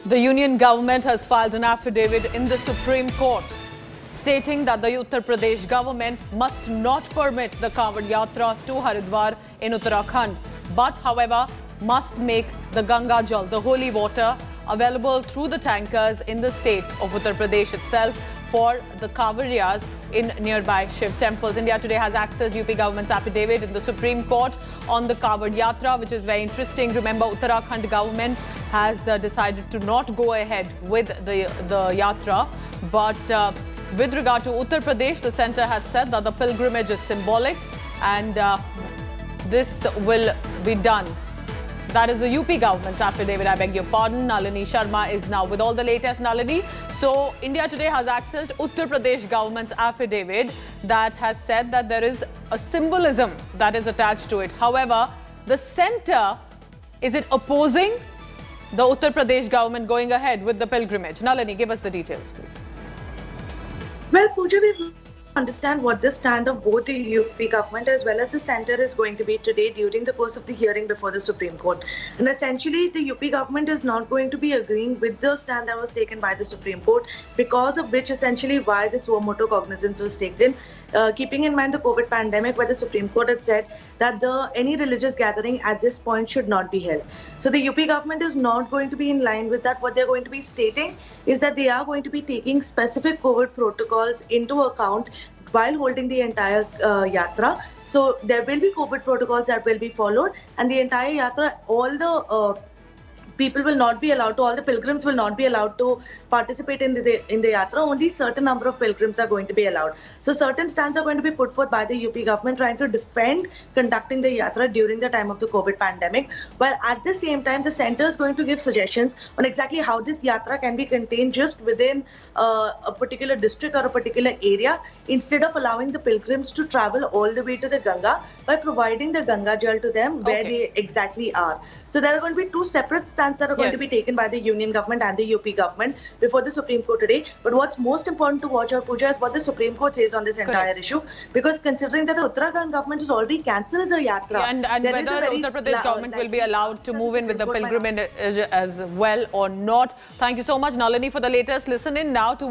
The union government has filed an affidavit in the Supreme Court stating that the Uttar Pradesh government must not permit the Kanwad Yatra to Haridwar in Uttarakhand, but however must make the Ganga Jal, the holy water, available through the tankers in the state of Uttar Pradesh itself for the Kavariyas in nearby Shiv temples. India Today has accessed UP government's affidavit in the Supreme Court on the Kanwad Yatra, which is very interesting. Remember, Uttarakhand government has decided to not go ahead with the Yatra, but with regard to Uttar Pradesh, the centre has said that the pilgrimage is symbolic and this will be done. That is the UP government's affidavit. I beg your pardon. Nalini Sharma is now with all the latest. Nalini, so India Today has accessed Uttar Pradesh government's affidavit that has said that there is a symbolism that is attached to it. However, the centre, is it opposing the Uttar Pradesh government going ahead with the pilgrimage? Nalini, give us the details, please. Well, Pooja, we understand what the stand of both the UP government as well as the centre is going to be today during the course of the hearing before the Supreme Court. And essentially, the UP government is not going to be agreeing with the stand that was taken by the Supreme Court, because of which essentially why this suo motu cognizance was taken, keeping in mind the COVID pandemic, where the Supreme Court had said that any religious gathering at this point should not be held. So the UP government is not going to be in line with that. What they're going to be stating is that they are going to be taking specific COVID protocols into account while holding the entire yatra. So there will be COVID protocols that will be followed, and the entire yatra, all the people will not be allowed to, all the pilgrims will not be allowed to participate in the yatra. Only certain number of pilgrims are going to be allowed. So certain stands are going to be put forth by the UP government trying to defend conducting the yatra during the time of the COVID pandemic, while at the same time the centre is going to give suggestions on exactly how this yatra can be contained just within a particular district or a particular area, instead of allowing the pilgrims to travel all the way to the Ganga by providing the Ganga Jal to them where they exactly are. So there are going to be two separate stands that are going to be taken by the union government and the UP government before the Supreme Court today. But what's most important to watch out, Pooja, is what the Supreme Court says on this entire issue, because considering that the Uttarakhand government has already cancelled the yatra, and whether Uttar Pradesh government will be allowed to move in with the pilgrimage as well or not. Thank you so much, Nalini, for the latest. Listen in now to